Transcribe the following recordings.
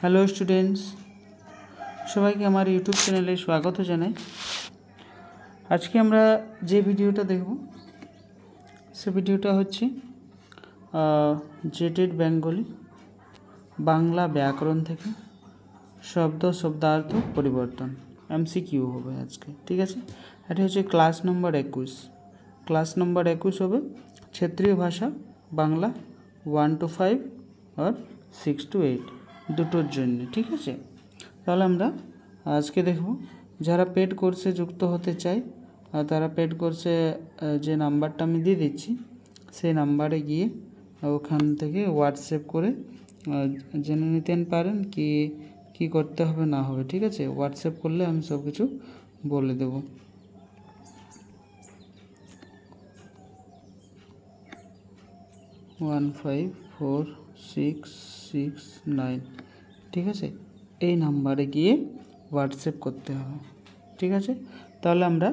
Hello students, সবাইকে আমার YouTube চ্যানেলে স্বাগত জানাই। আজকে আমরা যে ভিডিওটা দেখব সে ভিডিওটা হচ্ছে জেটেড বেঙ্গলি বাংলা ব্যাকরণ থেকে শব্দার্থ পরিবর্তন এমসিকিউ হবে আজকে। ঠিক আছে, এটা হচ্ছে ক্লাস নম্বর 21। ক্লাস নম্বর 21 হবে ক্ষেত্রীয় ভাষা বাংলা 1 to 5 আর 6 to 8 দুটোর জন্য। ঠিক আছে, তাহলে আমরা আজকে দেখব যারা পেড কোর্সে যুক্ত হতে চায় তারা পেড কোর্সে যে নাম্বারটা আমি দিয়ে দিচ্ছি সেই নাম্বারে গিয়ে ওখান থেকে হোয়াটসঅ্যাপ করে জেনে নিতে পারেন কি করতে হবে না হবে। ঠিক আছে, হোয়াটসঅ্যাপ করলে আমি সব কিছু বলে দেব। ওয়ান 54669, ঠিক আছে, এই নাম্বারে গিয়ে হোয়াটসঅ্যাপ করতে হবে। ঠিক আছে, তাহলে আমরা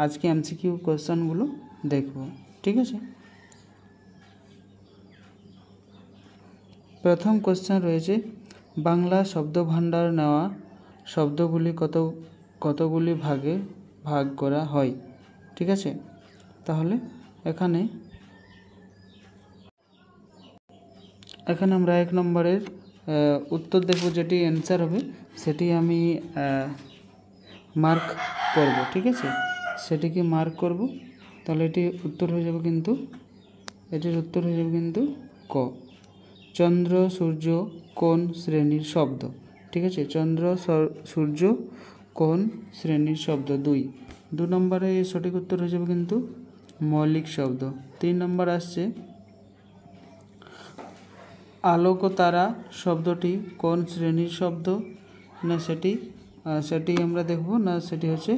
আজকে এমসিকিউ কোয়েশ্চনগুলো দেখব। ঠিক আছে, প্রথম কোয়েশ্চন রয়েছে বাংলা শব্দভাণ্ডার নেওয়া শব্দগুলি কতগুলি ভাগে ভাগ করা হয়। ঠিক আছে, তাহলে এখানে আমরা 1 নম্বরের উত্তর দেখব, যেটি অ্যান্সার হবে সেটি আমি মার্ক করব। ঠিক আছে, সেটিকে মার্ক করব, তাহলে এটির উত্তর হয়ে যাবে কিন্তু ক। চন্দ্র সূর্য কোন শ্রেণীর শব্দ। ঠিক আছে, চন্দ্র সূর্য কোন শ্রেণীর শব্দ। 2 নম্বরে সঠিক উত্তর হয়ে যাবে কিন্তু মৌলিক শব্দ। 3 নম্বর আসছে আলোকতারা শব্দটি কোন শ্রেণীর শব্দ। না সেটি আমরা দেখব না, সেটি হচ্ছে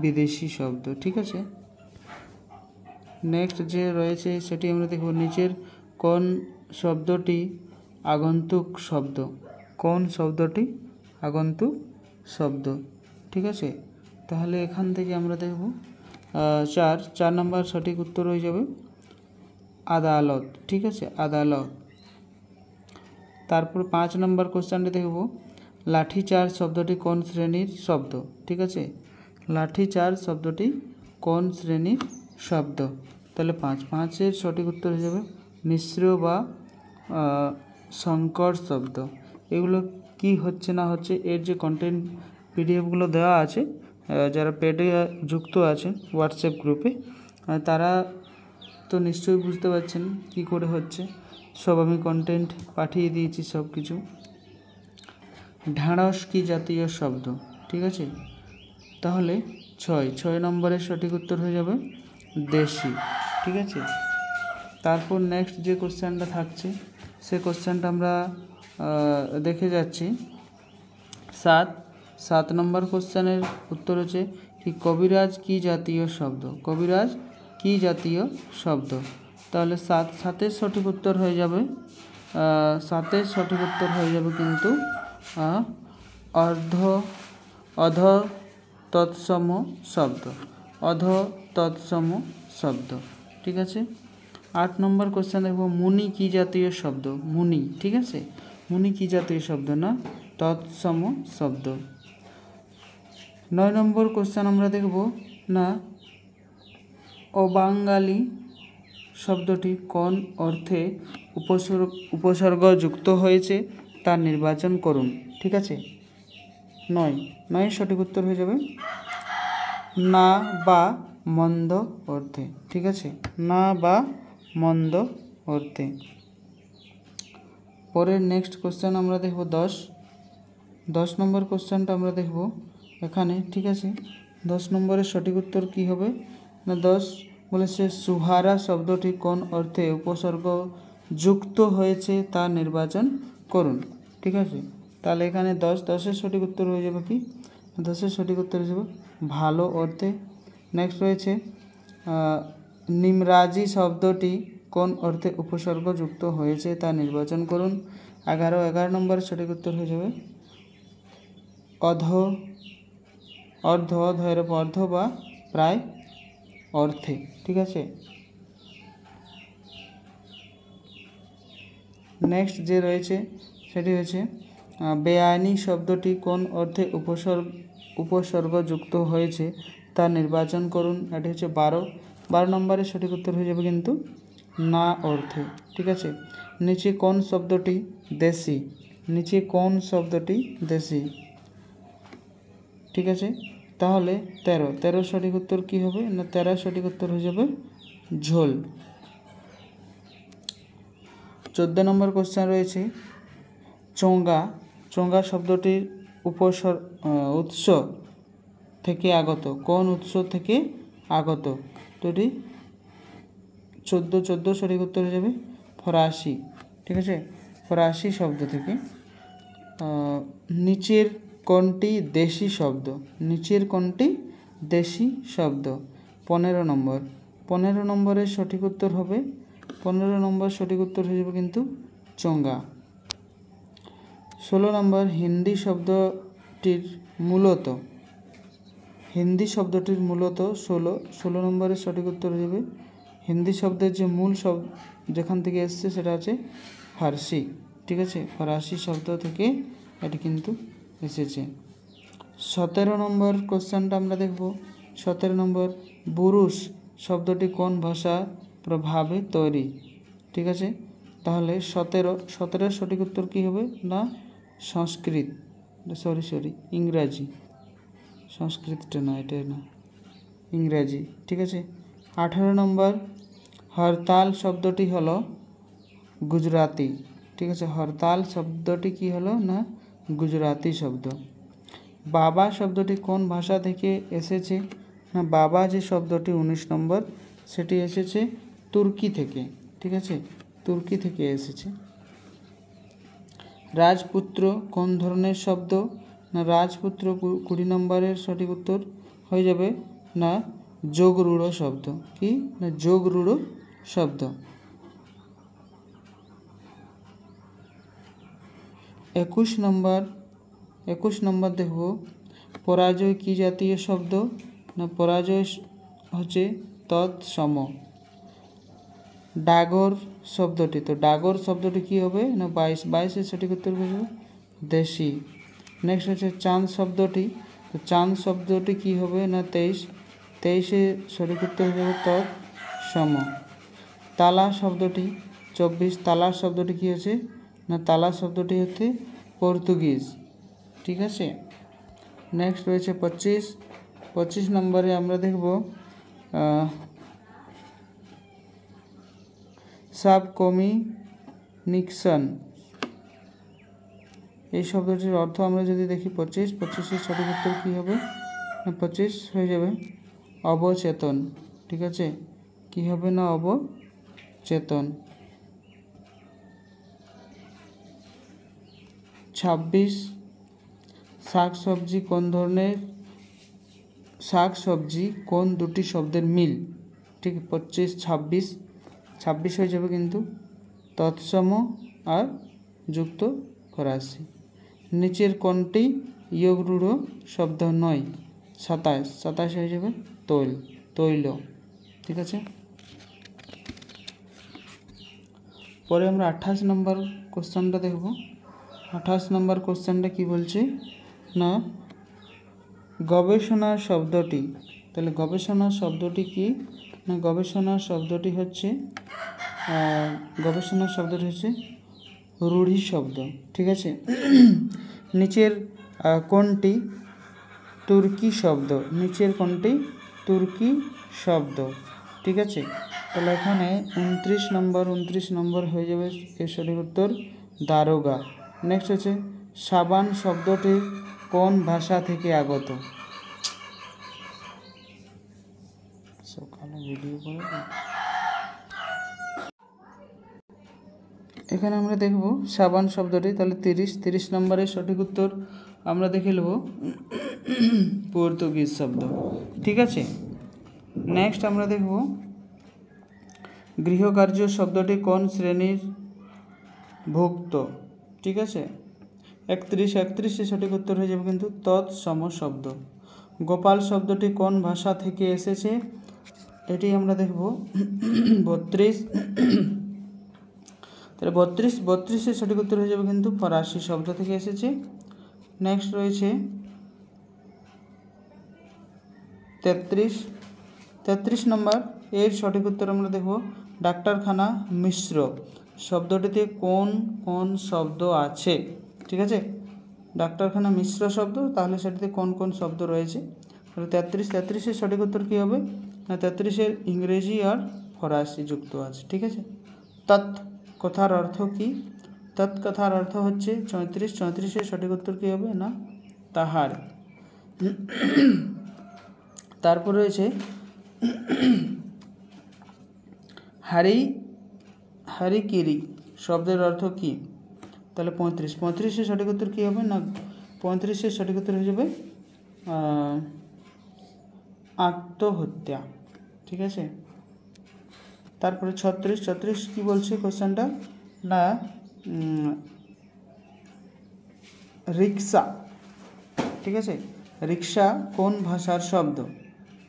বিদেশি শব্দ। ঠিক আছে, নেক্সট যে রয়েছে সেটি আমরা দেখব নিচের কোন শব্দটি আগন্তুক শব্দ। কোন শব্দটি আগন্তুক শব্দ। ঠিক আছে, তাহলে এখান থেকে আমরা দেখব 4 নম্বর সঠিক উত্তর হয়ে যাবে আদালত। ঠিক আছে, আদালত। তারপর 5 নম্বর কোশ্চেনটি দেখব লাঠিচার্জ শব্দটি কোন শ্রেণীর শব্দ। ঠিক আছে, লাঠিচার্জ শব্দটি কোন শ্রেণীর শব্দ। তাহলে 5-5-এর সঠিক উত্তর হয়ে যাবে মিশ্র বা সংকর শব্দ। এগুলো কি হচ্ছে না হচ্ছে এর যে কন্টেন্ট পিডিএফগুলো দেওয়া আছে, যারা পেডে যুক্ত আছেন হোয়াটসঅ্যাপ গ্রুপে তারা তো নিশ্চয়ই বুঝতে পারছেন কি করে হচ্ছে। সব আমি কন্টেন্ট পাঠিয়ে দিয়েছি সব কিছু। ঢ্যাঁড়স কি জাতীয় শব্দ। ঠিক আছে, তাহলে 6 নম্বরের সঠিক উত্তর হয়ে যাবে দেশি। ঠিক আছে, তারপর নেক্সট যে কোশ্চেনটা থাকছে সে কোশ্চেনটা আমরা দেখে যাচ্ছি। 7 নম্বর কোশ্চেনের উত্তর হচ্ছে কি কবিরাজ কি জাতীয় শব্দ। কবিরাজ কি জাতীয় শব্দ। তাহলে 7-7-এর সঠিক উত্তর হয়ে যাবে 7-এর সঠিক উত্তর হয়ে যাবে কিন্তু অধ তৎসম শব্দ। অধ তৎসম শব্দ। ঠিক আছে, 8 নম্বর কোশ্চেন দেখব মুনি কি জাতীয় শব্দ। মুনি, ঠিক আছে, মুনি কি জাতীয় শব্দ না তৎসম শব্দ। 9 নম্বর কোশ্চেন আমরা দেখব না অবাঙালি শব্দটি কোন অর্থে উপসর্গ যুক্ত হয়েছে তা নির্বাচন করুন। ঠিক আছে, 9 সঠিক উত্তর হয়ে যাবে না বা মন্দ অর্থে। ঠিক আছে, না বা মন্দ অর্থে। পরের নেক্সট কোশ্চেন আমরা দেখব 10 নম্বর কোশ্চেনটা আমরা দেখব এখানে। ঠিক আছে, 10 নম্বরের সঠিক উত্তর কি হবে না 10 বলেছে সুহারা শব্দটি কোন অর্থে উপসর্গ যুক্ত হয়েছে তা নির্বাচন করুন। ঠিক আছে, তাহলে এখানে 10-10-এর সঠিক উত্তর হয়ে যাবে কি 10-এর সঠিক উত্তর হয়ে যাবে ভালো অর্থে। নেক্সট রয়েছে নিমরাজি শব্দটি কোন অর্থে উপসর্গ যুক্ত হয়েছে তা নির্বাচন করুন। 11 নম্বরের সঠিক উত্তর হয়ে যাবে অর্ধ বা প্রায় অর্থে। ঠিক আছে, নেক্সট যে রয়েছে সেটি হচ্ছে বেআইনি শব্দটি কোন অর্থে উপসর্গযুক্ত হয়েছে তা নির্বাচন করুন। এটি হচ্ছে 12 নম্বরের সঠিক উত্তর হয়ে যাবে কিন্তু না অর্থে। ঠিক আছে। নিচে কোন শব্দটি দেশি? নিচে কোন শব্দটি দেশি? ঠিক আছে, তাহলে 13 সঠিক উত্তর কী হবে না 13 সঠিক উত্তর হয়ে যাবে ঝোল। 14 নম্বর কোশ্চেন রয়েছে চোঙ্গা। চোঙ্গা শব্দটির উৎস থেকে আগত, কোন উৎস থেকে আগত? তো এটি 14 সঠিক উত্তর হয়ে যাবে ফরাসি। ঠিক আছে, ফরাসি শব্দ থেকে। নিচের কোনটি দেশি শব্দ? নিচের কোনটি দেশি শব্দ? 15 নম্বরের সঠিক উত্তর হবে 15 নম্বর সঠিক উত্তর হয়ে যাবে কিন্তু চোঙ্গা। 16 নম্বর হিন্দি শব্দটির মূলত 16 নম্বরের সঠিক উত্তর হয়ে যাবে হিন্দি শব্দের যে মূল শব্দ যেখান থেকে এসছে সেটা হচ্ছে ফার্সি। ঠিক আছে, ফরাসি শব্দ থেকে এটি কিন্তু এসেছে। 17 নম্বর কোশ্চেনটা আমরা দেখব। 17 নম্বর বুরুষ শব্দটি কোন ভাষা প্রভাবে তৈরি? ঠিক আছে, তাহলে 17 সঠিক উত্তর কী হবে না সংস্কৃত, ইংরাজি। সংস্কৃতটা না, এটা না, ইংরাজি। ঠিক আছে। 18 নম্বর হরতাল শব্দটি হলো গুজরাটি। ঠিক আছে, হরতাল শব্দটি কি হলো না গুজরাটি শব্দ। বাবা শব্দটি কোন ভাষা থেকে এসেছে না বাবা যে শব্দটি 19 নম্বর সেটি এসেছে তুর্কি থেকে। ঠিক আছে, তুর্কি থেকে এসেছে। রাজপুত্র কোন ধরনের শব্দ না রাজপুত্র 20 নম্বরের সঠিক উত্তর হয়ে যাবে না যোগরূঢ় শব্দ। কি না যোগরূঢ় শব্দ। 21 নম্বর দেখব পরাজয় কি জাতীয় শব্দ না পরাজয় হচ্ছে তৎসম। ডাগর শব্দটি, তো ডাগর শব্দটি কি হবে না 22 সঠিক উত্তর হয়ে যাবে দেশি। নেক্সট হচ্ছে চাঁদ শব্দটি, তো চাঁদ শব্দটি কি হবে না 23 সঠিক উত্তর হয়ে যাবে তৎসম। তালা শব্দটি 24, তালা শব্দটি কি হচ্ছে না তালা শব্দটি হচ্ছে পর্তুগিজ। ঠিক আছে। নেক্সট রয়েছে 25 নম্বরে আমরা দেখব সাবকমিউনিকেশন। এই শব্দটির অর্থ আমরা যদি দেখি 25 সঠিক উত্তর কী হবে না 25 হয়ে যাবে অবচেতন। ঠিক আছে, কি হবে না অবচেতন। 26 শাকসবজি কোন ধরনের শাকসবজি কোন দুটি শব্দের মিল? ঠিক 26 হয়ে যাবে কিন্তু তৎসম আর যুক্ত ফরাসি। নিচের কোনটি যোগরূঢ় শব্দ নয়? 27 হয়ে যাবে তৈল। ঠিক আছে। পরে আমরা 28 নম্বর কোশ্চেনটা দেখব। 28 নম্বর কোশ্চেনটা কি বলছে না গবেষণা শব্দটি, তাহলে গবেষণা শব্দটি কি না গবেষণা শব্দটি হচ্ছে রূঢ়ি শব্দ। ঠিক আছে। নিচের কোনটি তুর্কি শব্দ? নিচের কোনটি তুর্কি শব্দ? ঠিক আছে, তাহলে এখানে 29 নম্বর হয়ে যাবে এর সঠিক উত্তর দারোগা। নেক্সট হচ্ছে সাবান শব্দটি কোন ভাষা থেকে আগত? সকালে ভিডিও করে এখানে আমরা দেখব সাবান শব্দটি, তাহলে 30 নম্বরের সঠিক উত্তর আমরা দেখে নেব পর্তুগিজ শব্দ। ঠিক আছে। নেক্সট আমরা দেখব গৃহকার্য শব্দটি কোন শ্রেণীর ভুক্ত? ঠিক আছে, 31 সঠিক উত্তর হয়ে যাবে কিন্তু তৎসম শব্দ। গোপাল শব্দটি কোন ভাষা থেকে এসেছে? এটি আমরা দেখব 32 তাহলে 32 সঠিক উত্তর হয়ে যাবে কিন্তু ফরাসি শব্দ থেকে এসেছে। নেক্সট রয়েছে 33 নম্বর, এর সঠিক উত্তর আমরা দেখব ডাক্তারখানা মিশ্র শব্দটিতে কোন কোন শব্দ আছে। ঠিক আছে, ডাক্তারখানা মিশ্র শব্দ, তাহলে সেটিতে কোন কোন শব্দ রয়েছে। তাহলে 33-এর সঠিক উত্তর কী হবে না 33-এর ইংরেজি আর ফরাসি যুক্ত আছে। ঠিক আছে, তৎ কথার অর্থ কী? তৎ কথার অর্থ হচ্ছে 34-এর সঠিক উত্তর কী হবে না তাহার। তারপর রয়েছে হারিকিরি শব্দের অর্থ কী? তাহলে 35-এর সঠিক উত্তর কী হবে না 35-এর সঠিক উত্তর হয়ে যাবে আত্মহত্যা। ঠিক আছে, তারপরে 36 কী বলছে কোশ্চেনটা না রিক্সা। ঠিক আছে, রিক্সা কোন ভাষার শব্দ?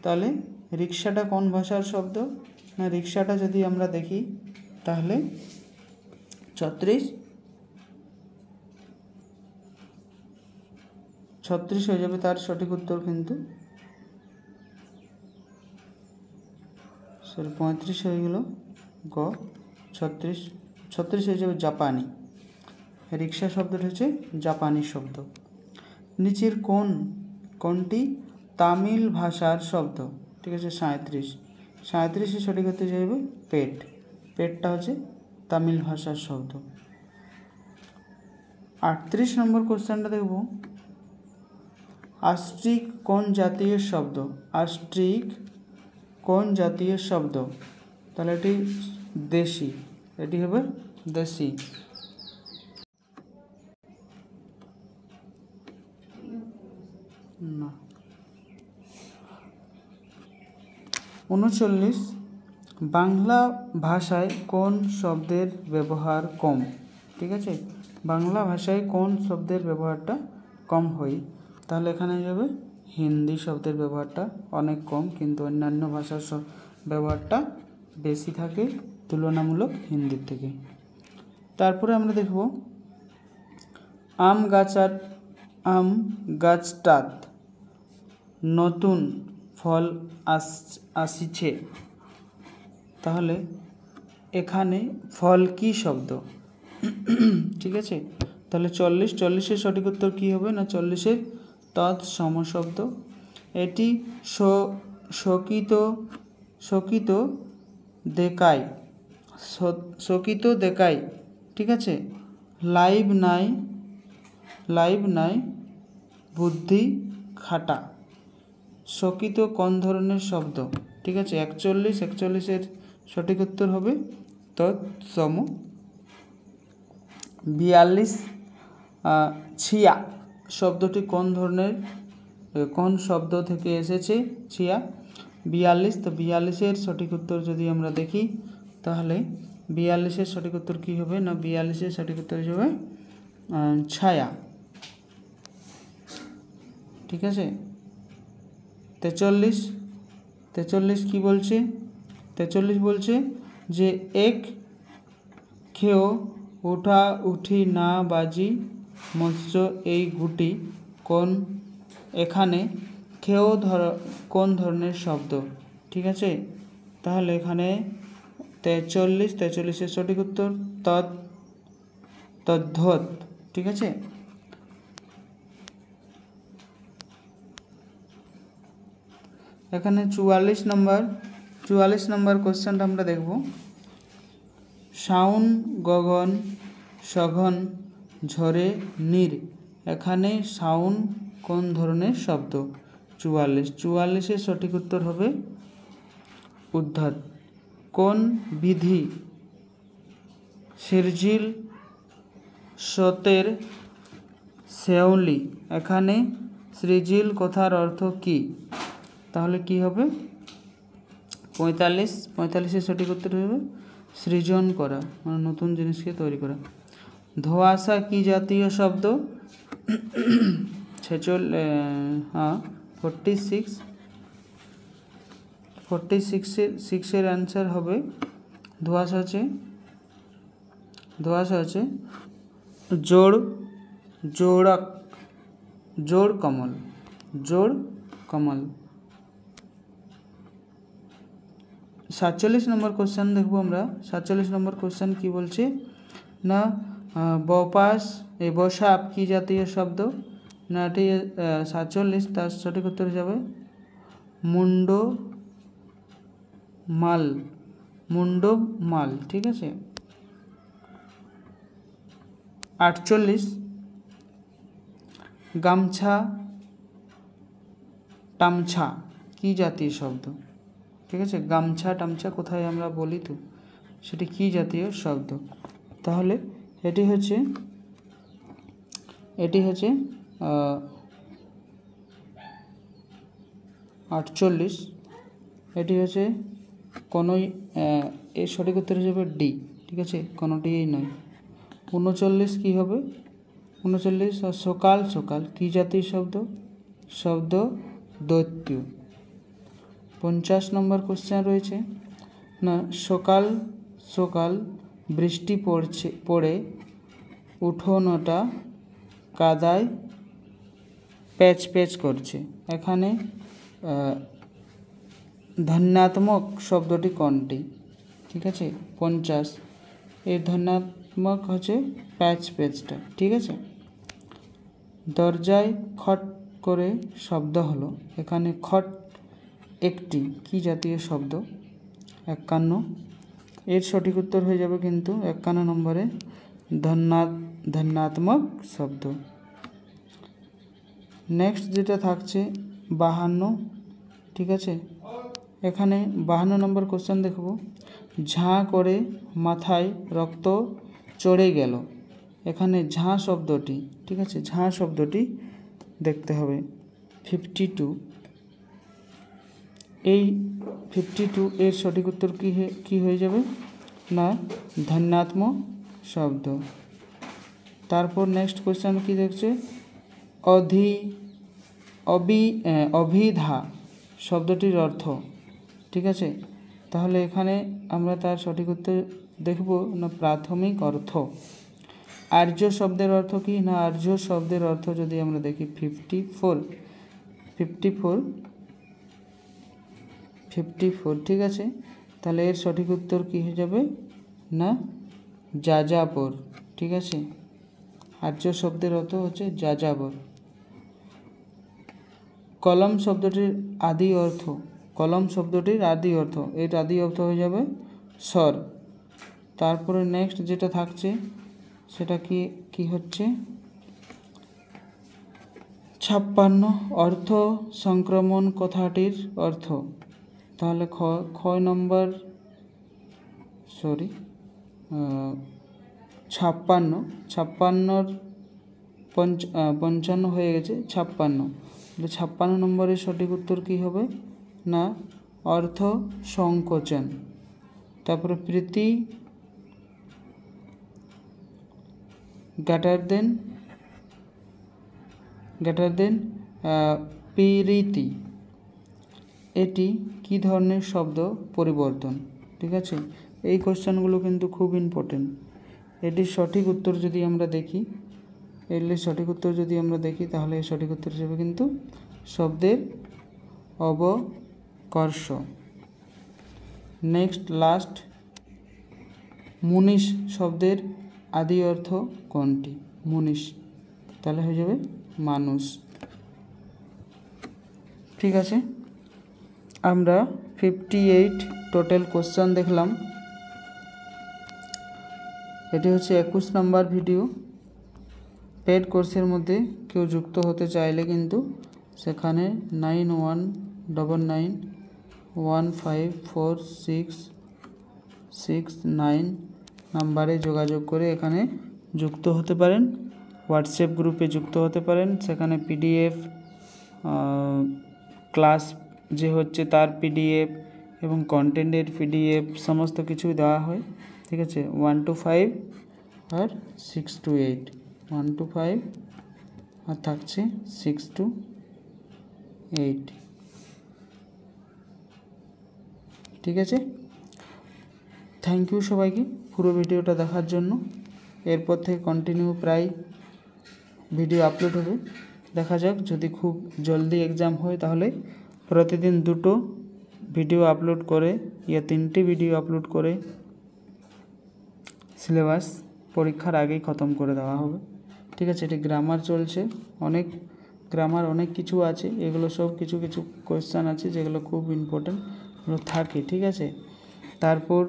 তাহলে রিক্সাটা কোন ভাষার শব্দ না রিক্সাটা যদি আমরা দেখি তাহলে 36 হয়ে যাবে তার সঠিক উত্তর, কিন্তু 35 হয়ে গেল গ, 36 হয়ে যাবে জাপানি। রিক্সা শব্দটা হচ্ছে জাপানি শব্দ। নিচের কোনটি তামিল ভাষার শব্দ? ঠিক আছে, 37-এর সঠিক উত্তর যাবে পেটটা হচ্ছে তামিল ভাষার শব্দ। 38 নম্বর কোশ্চেনটা দেখব আস্ট্রিক কোন জাতীয় শব্দ? আস্ট্রিক কোন জাতীয় শব্দ? তাহলে এটি দেশি, এটি হবে দেশি। না 39 বাংলা ভাষায় কোন শব্দের ব্যবহার কম? ঠিক আছে, বাংলা ভাষায় কোন শব্দের ব্যবহারটা কম হয়? তাহলে এখানে যাবে হিন্দি শব্দের ব্যবহারটা অনেক কম, কিন্তু অন্যান্য ভাষার ব্যবহারটা বেশি থাকে তুলনামূলক হিন্দির থেকে। তারপরে আমরা দেখব আম গাছটাত নতুন ফল আসিছে। তাহলে এখানে ফল কি শব্দ? ঠিক আছে, তাহলে 40-এর সঠিক উত্তর কী হবে না 40-এর তৎসম শব্দ। এটি শকিত দেখায়। ঠিক আছে, লাইভ নাই বুদ্ধি খাটা। শকিত কোন ধরনের শব্দ? ঠিক আছে, 41-এর সঠিক উত্তর হবে তৎসম। 42 ছিয়া শব্দটি কোন শব্দ থেকে এসেছে? ছিয়া 42, তো 42-এর সঠিক উত্তর যদি আমরা দেখি তাহলে 42-এর সঠিক উত্তর কী হবে না 42-এর সঠিক উত্তর হবে ছায়া। ঠিক আছে, 43 কি বলছে? 43 বলছে যে এক খেও উঠা উঠি না বাজি মৎস্য এই গুটি এখানে খেও কোন ধরনের শব্দ? ঠিক আছে, তাহলে এখানে 43-এর সঠিক উত্তর তদ্ধত। ঠিক আছে, এখানে 44 নম্বর কোশ্চেনটা আমরা দেখব শাউন গগন সঘন ঝরে নীর। এখানে শাউন কোন ধরনের শব্দ? 44-এর সঠিক উত্তর হবে উদ্ধত। কোন বিধি সিরজিল সতের শেওলি? এখানে সৃজিল কথার অর্থ কী? তাহলে কি হবে 45-এর সঠিক উত্তর হবে সৃজন করা, মানে নতুন জিনিসকে তৈরি করা। ধোঁয়াশা কি জাতীয় শব্দ? 46-এর অ্যান্সার হবে ধোঁয়াশা হচ্ছে ধোঁয়াশা হচ্ছে জোড়, জোড়ক, জোড় কমল, জোড় কমল। 47 নম্বর কোশ্চেন দেখবো আমরা। 47 নম্বর কোশ্চেন কি বলছে না, বপাস এই বসাপ কি জাতীয় শব্দ না, এটি 47, তার সঠিক উত্তর যাবে মুন্ড মাল, মুন্ড মাল, ঠিক আছে। 48 গামছা টামছা কি জাতীয় শব্দ, ঠিক আছে। গামছা টামছা কোথায় আমরা বলি তো, সেটি কি জাতীয় শব্দ? তাহলে এটি হচ্ছে 48, এটি হচ্ছে কোনোই, এর সঠিক উত্তর হিসেবে ডি, ঠিক আছে, কোনোটিই নয়। 39 কি হবে, 39 সকাল সকাল কি জাতীয় শব্দ, শব্দ দৈত্য। 50 নম্বর কোশ্চেন রয়েছে না, সকাল সকাল বৃষ্টি পড়ে উঠোনটা কাদায় প্যাচ প্যাচ করছে, এখানে ধন্যাত্মক শব্দটি কোনটি, ঠিক আছে। 50 এর ধন্যাত্মক হচ্ছে প্যাচ প্যাচটা, ঠিক আছে। দরজায় খট করে শব্দ হলো, এখানে খট একটি কি জাতীয় শব্দ, 51, এর সঠিক উত্তর হয়ে যাবে কিন্তু 51 নম্বরে ধন্যাত্মক শব্দ। নেক্সট যেটা থাকছে 52, ঠিক আছে। এখানে 52 নম্বর কোশ্চেন দেখব, ঝাঁ করে মাথায় রক্ত চড়ে গেল, এখানে ঝাঁ শব্দটি, ঠিক আছে, ঝাঁ শব্দটি দেখতে হবে। 52, এই 52 এর সঠিক উত্তর কি হয়ে যাবে না ধন্যাত্মক শব্দ। তারপর নেক্সট কোশ্চেন কি দেখছে, অভিধা শব্দটির অর্থ, ঠিক আছে। তাহলে এখানে আমরা তার সঠিক উত্তর দেখব না প্রাথমিক অর্থ। আর্য শব্দের অর্থ কি না, আর্য শব্দের অর্থ যদি আমরা দেখি 54, ঠিক আছে। তাহলে এর সঠিক উত্তর কি হয়ে যাবে না যাযাবর, ঠিক আছে। আর্য শব্দের অর্থ হচ্ছে যাযাবর। কলম শব্দটির আদি অর্থ, কলম শব্দটির আদি অর্থ, এর আদি অর্থ হয়ে যাবে স্বর। তারপরে নেক্সট যেটা থাকছে সেটা কি হচ্ছে 56 অর্থ সংক্রমণ কথাটির অর্থ, তাহলে 56 55 হয়ে গেছে 56, 56 নম্বরের সঠিক উত্তর কি হবে না অর্থ সংকোচন। তারপরে প্রীতি গ্রেটার দেন প্রীতি, এটি কি ধরনের শব্দ পরিবর্তন, ঠিক আছে। এই কোশ্চেনগুলো কিন্তু খুব ইম্পর্টেন্ট। এটির সঠিক উত্তর যদি আমরা দেখি, তাহলে এর সঠিক উত্তর হিসেবে কিন্তু শব্দের অবকর্ষ। নেক্সট লাস্ট, মুনিশ শব্দের আদি অর্থ কোনটি, মুনিশ, তাহলে হয়ে যাবে মানুষ, ঠিক আছে। আমরা 58 টোটাল কোশ্চেন দেখলাম। এটি হচ্ছে 21 নম্বর ভিডিও। পেড কোর্সের মধ্যে কেউ যুক্ত হতে চাইলে কিন্তু সেখানে 9199154669 নাম্বারে যোগাযোগ করে এখানে যুক্ত হতে পারেন। হোয়াটসঅ্যাপ গ্রুপে যুক্ত হতে পারেন, সেখানে পিডিএফ ক্লাস যে হচ্ছে তার পিডিএফ এবং কন্টেন্টের পিডিএফ সমস্ত কিছুই দেওয়া হয়, ঠিক আছে। 1 to 5 আর 6 to 8, 1 to 5 আর থাকছে 6 to 8, ঠিক আছে। থ্যাংক ইউ সবাইকে পুরো ভিডিওটা দেখার জন্য। এরপর থেকে কন্টিনিউ প্রায় ভিডিও আপলোড হবে। দেখা যাক, যদি খুব জলদি এক্সাম হয় তাহলে প্রতিদিন 2টো ভিডিও আপলোড করে ইয়া 3টে ভিডিও আপলোড করে সিলেবাস পরীক্ষার আগেই খতম করে দেওয়া হবে। ঠিক আছে, এটি গ্রামার চলছে, অনেক গ্রামার অনেক কিছু আছে, এগুলো সব কিছু কিছু কোয়েশ্চান আছে যেগুলো খুব ইম্পর্টেন্ট থাকে। ঠিক আছে, তারপর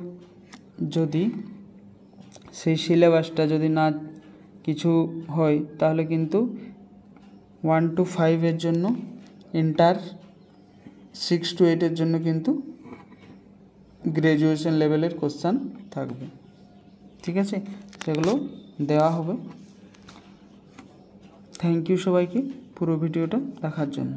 যদি সেই সিলেবাসটা যদি না কিছু হয় তাহলে কিন্তু 1 to 5 এর জন্য, ইন্টার 6 to 8 এর জন্য কিন্তু গ্র্যাজুয়েশন লেভেলের কোশ্চান থাকবে। ঠিক আছে, সেগুলো দেওয়া হবে। থ্যাংক ইউ সবাইকে পুরো ভিডিওটা দেখার জন্য।